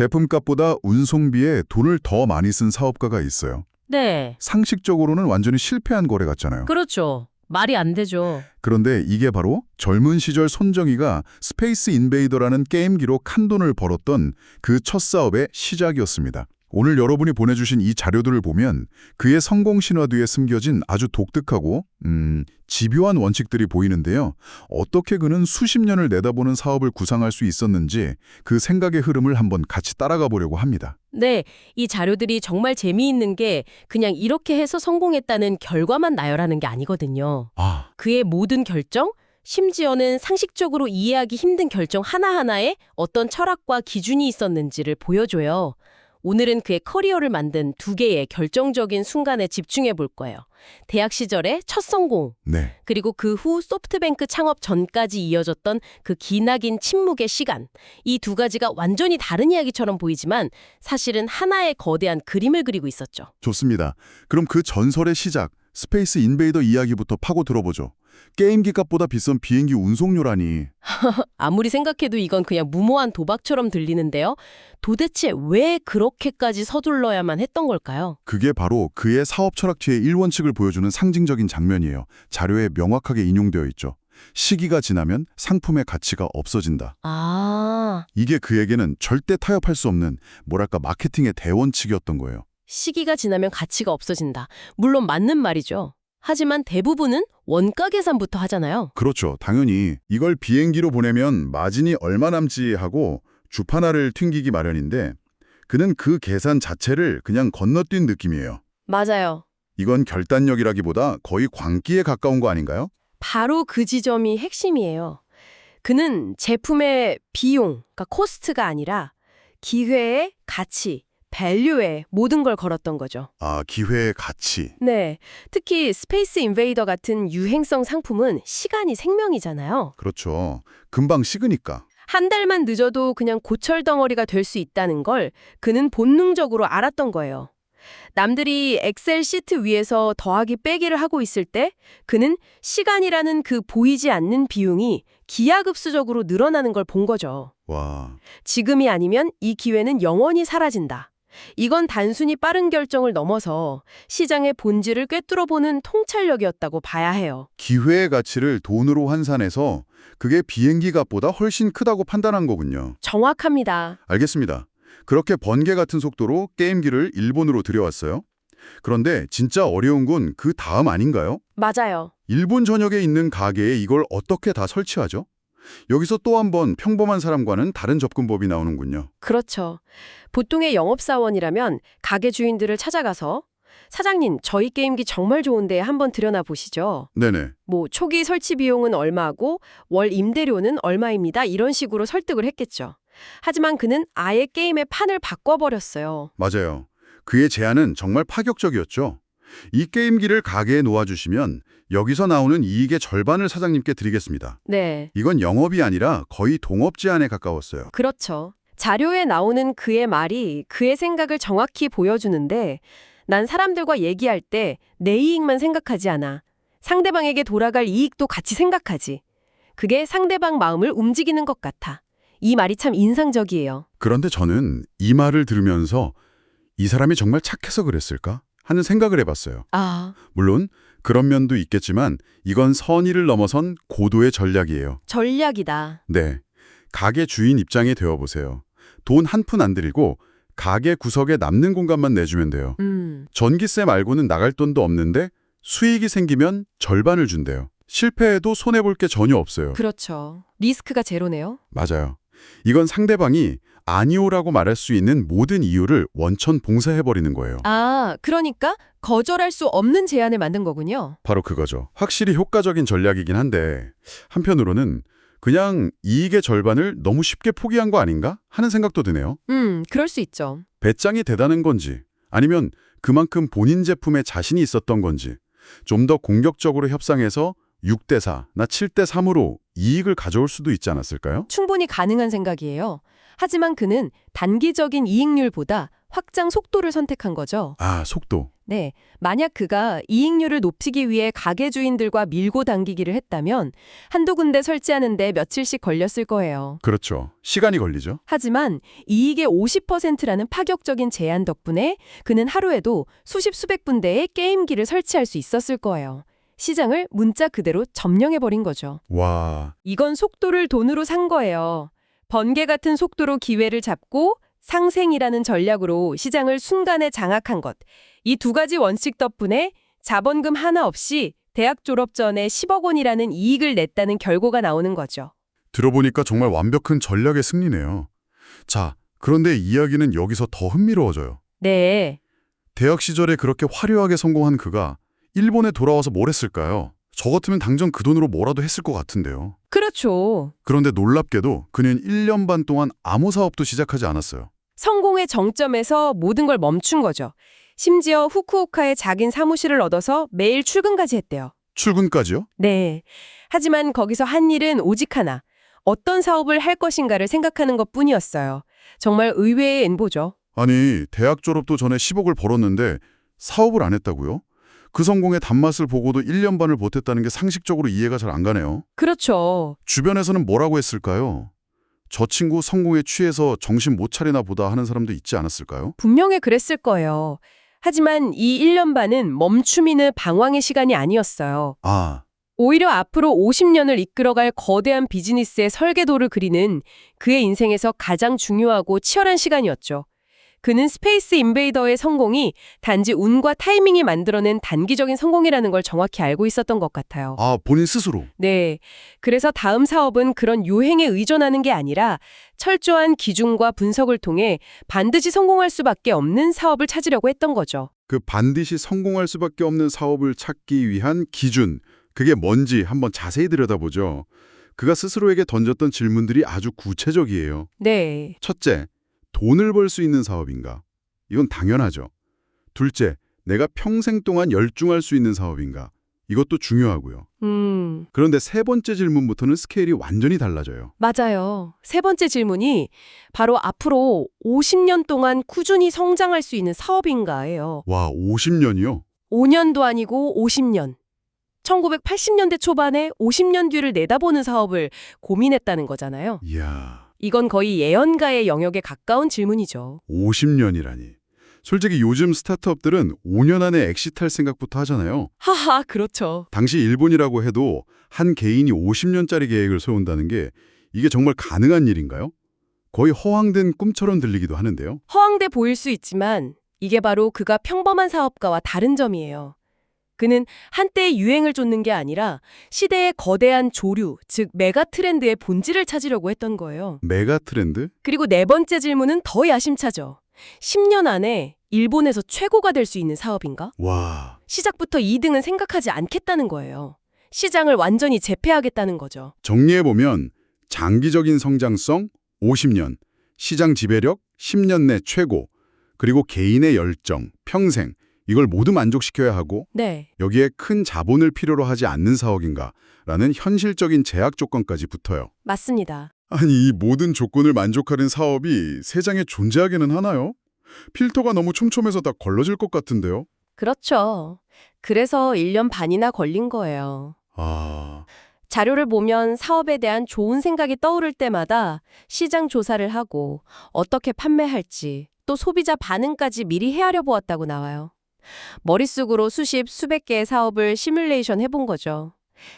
제품값보다 운송비에 돈을 더 많이 쓴 사업가가 있어요. 네. 상식적으로는 완전히 실패한 거래 같잖아요. 그렇죠. 말이 안 되죠. 그런데 이게 바로 젊은 시절 손정희가 스페이스 인베이더라는 게임기로 큰돈을 벌었던 그 첫 사업의 시작이었습니다. 오늘 여러분이 보내주신 이 자료들을 보면 그의 성공 신화 뒤에 숨겨진 아주 독특하고 집요한 원칙들이 보이는데요. 어떻게 그는 수십 년을 내다보는 사업을 구상할 수 있었는지 그 생각의 흐름을 한번 같이 따라가 보려고 합니다. 네, 이 자료들이 정말 재미있는 게 그냥 이렇게 해서 성공했다는 결과만 나열하는 게 아니거든요. 아, 그의 모든 결정, 심지어는 상식적으로 이해하기 힘든 결정 하나하나에 어떤 철학과 기준이 있었는지를 보여줘요. 오늘은 그의 커리어를 만든 두 개의 결정적인 순간에 집중해 볼 거예요. 대학 시절의 첫 성공, 네. 그리고 그 후 소프트뱅크 창업 전까지 이어졌던 그 기나긴 침묵의 시간. 이 두 가지가 완전히 다른 이야기처럼 보이지만 사실은 하나의 거대한 그림을 그리고 있었죠. 좋습니다. 그럼 그 전설의 시작, 스페이스 인베이더 이야기부터 파고 들어보죠. 게임기 값보다 비싼 비행기 운송료라니. 아무리 생각해도 이건 그냥 무모한 도박처럼 들리는데요. 도대체 왜 그렇게까지 서둘러야만 했던 걸까요? 그게 바로 그의 사업 철학치의 1원칙을 보여주는 상징적인 장면이에요. 자료에 명확하게 인용되어 있죠. 시기가 지나면 상품의 가치가 없어진다. 아, 이게 그에게는 절대 타협할 수 없는 뭐랄까 마케팅의 대원칙이었던 거예요. 시기가 지나면 가치가 없어진다. 물론 맞는 말이죠. 하지만 대부분은 원가 계산부터 하잖아요. 그렇죠. 당연히 이걸 비행기로 보내면 마진이 얼마 남지 하고 주파나를 튕기기 마련인데 그는 그 계산 자체를 그냥 건너뛴 느낌이에요. 맞아요. 이건 결단력이라기보다 거의 광기에 가까운 거 아닌가요? 바로 그 지점이 핵심이에요. 그는 제품의 비용, 그러니까 코스트가 아니라 기회의 가치, 밸류에 모든 걸 걸었던 거죠. 아, 기회의 가치. 네, 특히 스페이스 인베이더 같은 유행성 상품은 시간이 생명이잖아요. 그렇죠. 금방 식으니까. 한 달만 늦어도 그냥 고철 덩어리가 될 수 있다는 걸 그는 본능적으로 알았던 거예요. 남들이 엑셀 시트 위에서 더하기 빼기를 하고 있을 때 그는 시간이라는 그 보이지 않는 비용이 기하급수적으로 늘어나는 걸 본 거죠. 와, 지금이 아니면 이 기회는 영원히 사라진다. 이건 단순히 빠른 결정을 넘어서 시장의 본질을 꿰뚫어보는 통찰력이었다고 봐야 해요. 기회의 가치를 돈으로 환산해서 그게 비행기 값보다 훨씬 크다고 판단한 거군요. 정확합니다. 알겠습니다. 그렇게 번개 같은 속도로 게임기를 일본으로 들여왔어요. 그런데 진짜 어려운 건 그 다음 아닌가요? 맞아요. 일본 전역에 있는 가게에 이걸 어떻게 다 설치하죠? 여기서 또 한 번 평범한 사람과는 다른 접근법이 나오는군요. 그렇죠. 보통의 영업사원이라면 가게 주인들을 찾아가서 사장님, 저희 게임기 정말 좋은데 한번 들여나 보시죠. 네네. 뭐 초기 설치 비용은 얼마고 월 임대료는 얼마입니다. 이런 식으로 설득을 했겠죠. 하지만 그는 아예 게임의 판을 바꿔버렸어요. 맞아요. 그의 제안은 정말 파격적이었죠. 이 게임기를 가게에 놓아주시면 여기서 나오는 이익의 절반을 사장님께 드리겠습니다. 네, 이건 영업이 아니라 거의 동업 제안에 가까웠어요. 그렇죠. 자료에 나오는 그의 말이 그의 생각을 정확히 보여주는데 난 사람들과 얘기할 때 내 이익만 생각하지 않아. 상대방에게 돌아갈 이익도 같이 생각하지. 그게 상대방 마음을 움직이는 것 같아. 이 말이 참 인상적이에요. 그런데 저는 이 말을 들으면서 이 사람이 정말 착해서 그랬을까 하는 생각을 해봤어요. 아, 물론 그런 면도 있겠지만 이건 선의를 넘어선 고도의 전략이에요. 전략이다. 네, 가게 주인 입장에 되어보세요. 돈 한 푼 안 들이고 가게 구석에 남는 공간만 내주면 돼요. 전기세 말고는 나갈 돈도 없는데 수익이 생기면 절반을 준대요. 실패해도 손해볼 게 전혀 없어요. 그렇죠. 리스크가 제로네요. 맞아요. 이건 상대방이 아니오라고 말할 수 있는 모든 이유를 원천 봉쇄해버리는 거예요. 아, 그러니까 거절할 수 없는 제안을 만든 거군요. 바로 그거죠. 확실히 효과적인 전략이긴 한데 한편으로는 그냥 이익의 절반을 너무 쉽게 포기한 거 아닌가 하는 생각도 드네요. 그럴 수 있죠. 배짱이 대단한 건지 아니면 그만큼 본인 제품에 자신이 있었던 건지 좀 더 공격적으로 협상해서 6대4, 나 7대3으로 이익을 가져올 수도 있지 않았을까요? 충분히 가능한 생각이에요. 하지만 그는 단기적인 이익률보다 확장 속도를 선택한 거죠. 아, 속도. 네, 만약 그가 이익률을 높이기 위해 가게 주인들과 밀고 당기기를 했다면 한두 군데 설치하는데 며칠씩 걸렸을 거예요. 그렇죠. 시간이 걸리죠. 하지만 이익의 50%라는 파격적인 제한 덕분에 그는 하루에도 수십 수백 군데의 게임기를 설치할 수 있었을 거예요. 시장을 문자 그대로 점령해버린 거죠. 와, 이건 속도를 돈으로 산 거예요. 번개 같은 속도로 기회를 잡고 상생이라는 전략으로 시장을 순간에 장악한 것. 이 두 가지 원칙 덕분에 자본금 하나 없이 대학 졸업 전에 10억 원이라는 이익을 냈다는 결과가 나오는 거죠. 들어보니까 정말 완벽한 전략의 승리네요. 자, 그런데 이야기는 여기서 더 흥미로워져요. 네. 대학 시절에 그렇게 화려하게 성공한 그가 일본에 돌아와서 뭘 했을까요? 저 같으면 당장 그 돈으로 뭐라도 했을 것 같은데요. 그렇죠. 그런데 놀랍게도 그는 1년 반 동안 아무 사업도 시작하지 않았어요. 성공의 정점에서 모든 걸 멈춘 거죠. 심지어 후쿠오카에 자긴 사무실을 얻어서 매일 출근까지 했대요. 출근까지요? 네. 하지만 거기서 한 일은 오직 하나. 어떤 사업을 할 것인가를 생각하는 것뿐이었어요. 정말 의외의 엔보죠. 아니, 대학 졸업도 전에 10억을 벌었는데 사업을 안 했다고요? 그 성공의 단맛을 보고도 1년 반을 버텼다는 게 상식적으로 이해가 잘 안 가네요. 그렇죠. 주변에서는 뭐라고 했을까요? 저 친구 성공에 취해서 정신 못 차리나 보다 하는 사람도 있지 않았을까요? 분명히 그랬을 거예요. 하지만 이 1년 반은 멈춤이는 방황의 시간이 아니었어요. 아, 오히려 앞으로 50년을 이끌어갈 거대한 비즈니스의 설계도를 그리는 그의 인생에서 가장 중요하고 치열한 시간이었죠. 그는 스페이스 인베이더의 성공이 단지 운과 타이밍이 만들어낸 단기적인 성공이라는 걸 정확히 알고 있었던 것 같아요. 본인 스스로. 네. 그래서 다음 사업은 그런 요행에 의존하는 게 아니라 철저한 기준과 분석을 통해 반드시 성공할 수밖에 없는 사업을 찾으려고 했던 거죠. 그 반드시 성공할 수밖에 없는 사업을 찾기 위한 기준, 그게 뭔지 한번 자세히 들여다보죠. 그가 스스로에게 던졌던 질문들이 아주 구체적이에요. 네. 첫째, 돈을 벌 수 있는 사업인가? 이건 당연하죠. 둘째, 내가 평생 동안 열중할 수 있는 사업인가? 이것도 중요하고요. 그런데 세 번째 질문부터는 스케일이 완전히 달라져요. 맞아요. 세 번째 질문이 바로 앞으로 50년 동안 꾸준히 성장할 수 있는 사업인가예요. 와, 50년이요? 5년도 아니고 50년. 1980년대 초반에 50년 뒤를 내다보는 사업을 고민했다는 거잖아요. 이야, 이건 거의 예언가의 영역에 가까운 질문이죠. 50년이라니. 솔직히 요즘 스타트업들은 5년 안에 엑시트할 생각부터 하잖아요. 하하, 그렇죠. 당시 일본이라고 해도 한 개인이 50년짜리 계획을 세운다는 게 이게 정말 가능한 일인가요? 거의 허황된 꿈처럼 들리기도 하는데요. 허황돼 보일 수 있지만 이게 바로 그가 평범한 사업가와 다른 점이에요. 그는 한때의 유행을 쫓는 게 아니라 시대의 거대한 조류, 즉 메가 트렌드의 본질을 찾으려고 했던 거예요. 메가 트렌드? 그리고 네 번째 질문은 더 야심차죠. 10년 안에 일본에서 최고가 될 수 있는 사업인가? 와, 시작부터 2등은 생각하지 않겠다는 거예요. 시장을 완전히 제패하겠다는 거죠. 정리해보면 장기적인 성장성 50년, 시장 지배력 10년 내 최고, 그리고 개인의 열정, 평생, 이걸 모두 만족시켜야 하고 네. 여기에 큰 자본을 필요로 하지 않는 사업인가라는 현실적인 제약 조건까지 붙어요. 맞습니다. 아니, 이 모든 조건을 만족하는 사업이 세상에 존재하기는 하나요? 필터가 너무 촘촘해서 다 걸러질 것 같은데요? 그렇죠. 그래서 1년 반이나 걸린 거예요. 아, 자료를 보면 사업에 대한 좋은 생각이 떠오를 때마다 시장 조사를 하고 어떻게 판매할지 또 소비자 반응까지 미리 헤아려 보았다고 나와요. 머릿속으로 수백 개의 사업을 시뮬레이션 해본 거죠.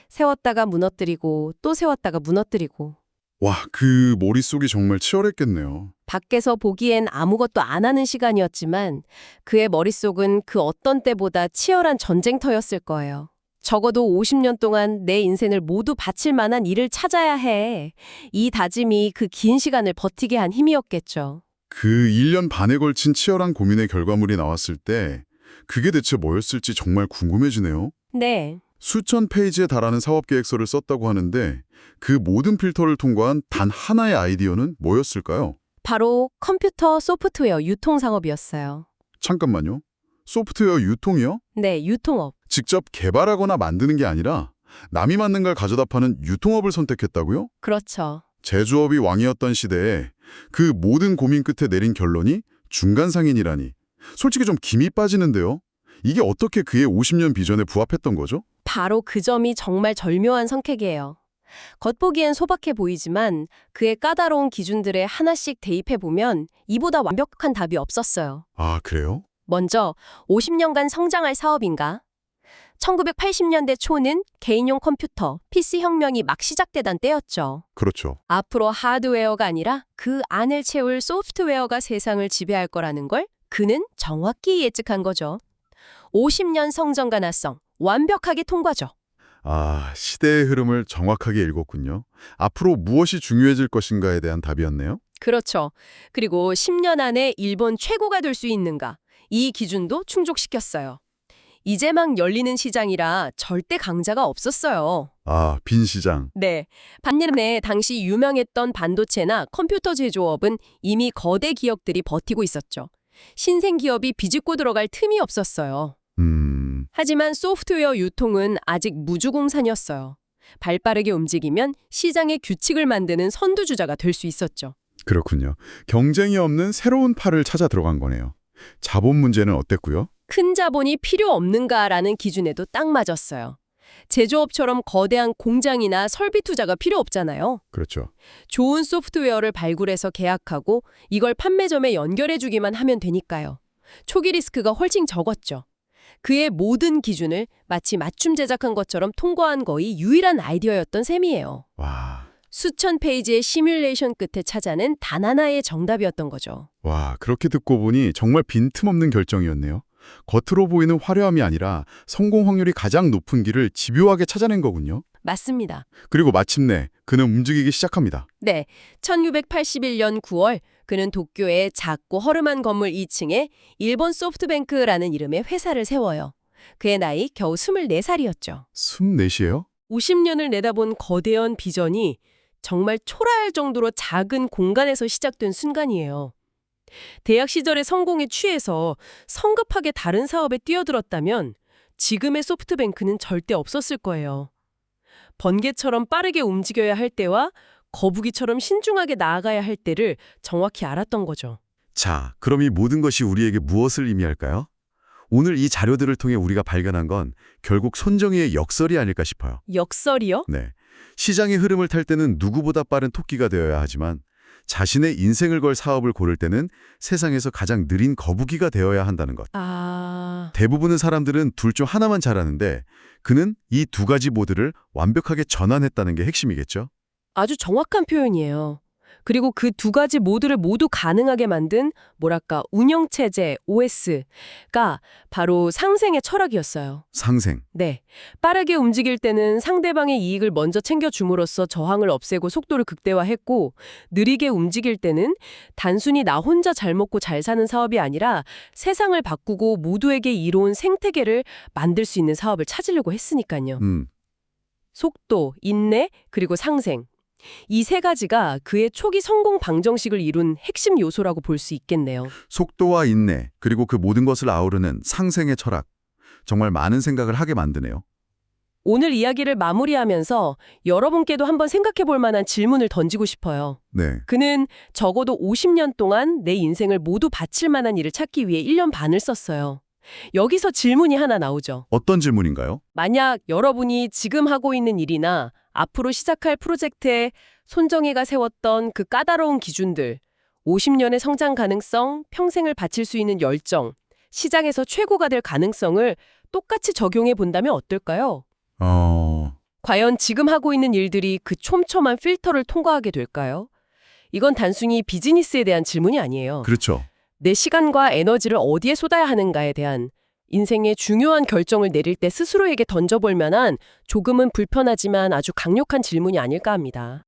세웠다가 무너뜨리고 또 세웠다가 무너뜨리고. 와, 그 머릿속이 정말 치열했겠네요. 밖에서 보기엔 아무것도 안 하는 시간이었지만 그의 머릿속은 그 어떤 때보다 치열한 전쟁터였을 거예요. 적어도 50년 동안 내 인생을 모두 바칠 만한 일을 찾아야 해. 이 다짐이 그 긴 시간을 버티게 한 힘이었겠죠. 그 1년 반에 걸친 치열한 고민의 결과물이 나왔을 때 그게 대체 뭐였을지 정말 궁금해지네요. 네. 수천 페이지에 달하는 사업계획서를 썼다고 하는데 그 모든 필터를 통과한 단 하나의 아이디어는 뭐였을까요? 바로 컴퓨터 소프트웨어 유통상업이었어요. 잠깐만요. 소프트웨어 유통이요? 네, 유통업. 직접 개발하거나 만드는 게 아니라 남이 만든 걸 가져다 파는 유통업을 선택했다고요? 그렇죠. 제조업이 왕이었던 시대에 그 모든 고민 끝에 내린 결론이 중간상인이라니. 솔직히 좀 김이 빠지는데요. 이게 어떻게 그의 50년 비전에 부합했던 거죠? 바로 그 점이 정말 절묘한 선택이에요. 겉보기엔 소박해 보이지만 그의 까다로운 기준들에 하나씩 대입해보면 이보다 완벽한 답이 없었어요. 아, 그래요? 먼저 50년간 성장할 사업인가? 1980년대 초는 개인용 컴퓨터, PC 혁명이 막 시작되던 때였죠. 그렇죠. 앞으로 하드웨어가 아니라 그 안을 채울 소프트웨어가 세상을 지배할 거라는 걸 그는 정확히 예측한 거죠. 50년 성장 가능성, 완벽하게 통과죠. 아, 시대의 흐름을 정확하게 읽었군요. 앞으로 무엇이 중요해질 것인가에 대한 답이었네요. 그렇죠. 그리고 10년 안에 일본 최고가 될 수 있는가? 이 기준도 충족시켰어요. 이제 막 열리는 시장이라 절대 강자가 없었어요. 아, 빈 시장. 네. 반면에 당시 유명했던 반도체나 컴퓨터 제조업은 이미 거대 기업들이 버티고 있었죠. 신생 기업이 비집고 들어갈 틈이 없었어요. 하지만 소프트웨어 유통은 아직 무주공산이었어요. 발빠르게 움직이면 시장의 규칙을 만드는 선두주자가 될 수 있었죠. 그렇군요. 경쟁이 없는 새로운 팔을 찾아 들어간 거네요. 자본 문제는 어땠고요? 큰 자본이 필요 없는가라는 기준에도 딱 맞았어요. 제조업처럼 거대한 공장이나 설비 투자가 필요 없잖아요. 그렇죠. 좋은 소프트웨어를 발굴해서 계약하고 이걸 판매점에 연결해주기만 하면 되니까요. 초기 리스크가 훨씬 적었죠. 그의 모든 기준을 마치 맞춤 제작한 것처럼 통과한 거의 유일한 아이디어였던 셈이에요. 와, 수천 페이지의 시뮬레이션 끝에 찾아낸 단 하나의 정답이었던 거죠. 그렇게 듣고 보니 정말 빈틈없는 결정이었네요. 겉으로 보이는 화려함이 아니라 성공 확률이 가장 높은 길을 집요하게 찾아낸 거군요. 맞습니다. 그리고 마침내 그는 움직이기 시작합니다. 네, 1981년 9월 그는 도쿄의 작고 허름한 건물 2층에 일본 소프트뱅크라는 이름의 회사를 세워요. 그의 나이 겨우 24살이었죠. 24시예요? 50년을 내다본 거대한 비전이 정말 초라할 정도로 작은 공간에서 시작된 순간이에요. 대학 시절의 성공에 취해서 성급하게 다른 사업에 뛰어들었다면 지금의 소프트뱅크는 절대 없었을 거예요. 번개처럼 빠르게 움직여야 할 때와 거북이처럼 신중하게 나아가야 할 때를 정확히 알았던 거죠. 자, 그럼 이 모든 것이 우리에게 무엇을 의미할까요? 오늘 이 자료들을 통해 우리가 발견한 건 결국 손정희의 역설이 아닐까 싶어요. 역설이요? 네. 시장의 흐름을 탈 때는 누구보다 빠른 토끼가 되어야 하지만 자신의 인생을 걸 사업을 고를 때는 세상에서 가장 느린 거북이가 되어야 한다는 것. 대부분의 사람들은 둘 중 하나만 잘하는데 그는 이 두 가지 모두를 완벽하게 전환했다는 게 핵심이겠죠? 아주 정확한 표현이에요. 그리고 그 두 가지 모두를 모두 가능하게 만든 운영체제, OS가 바로 상생의 철학이었어요. 상생. 네. 빠르게 움직일 때는 상대방의 이익을 먼저 챙겨줌으로써 저항을 없애고 속도를 극대화했고 느리게 움직일 때는 단순히 나 혼자 잘 먹고 잘 사는 사업이 아니라 세상을 바꾸고 모두에게 이로운 생태계를 만들 수 있는 사업을 찾으려고 했으니까요. 속도, 인내, 그리고 상생. 이 세 가지가 그의 초기 성공 방정식을 이룬 핵심 요소라고 볼 수 있겠네요. 속도와 인내, 그리고 그 모든 것을 아우르는 상생의 철학. 정말 많은 생각을 하게 만드네요. 오늘 이야기를 마무리하면서 여러분께도 한번 생각해 볼 만한 질문을 던지고 싶어요. 네. 그는 적어도 50년 동안 내 인생을 모두 바칠 만한 일을 찾기 위해 1년 반을 썼어요. 여기서 질문이 하나 나오죠. 어떤 질문인가요? 만약 여러분이 지금 하고 있는 일이나 앞으로 시작할 프로젝트에 손정희가 세웠던 그 까다로운 기준들, 50년의 성장 가능성, 평생을 바칠 수 있는 열정, 시장에서 최고가 될 가능성을 똑같이 적용해 본다면 어떨까요? 과연 지금 하고 있는 일들이 그 촘촘한 필터를 통과하게 될까요? 이건 단순히 비즈니스에 대한 질문이 아니에요. 그렇죠. 내 시간과 에너지를 어디에 쏟아야 하는가에 대한 인생의 중요한 결정을 내릴 때 스스로에게 던져볼 만한 조금은 불편하지만 아주 강력한 질문이 아닐까 합니다.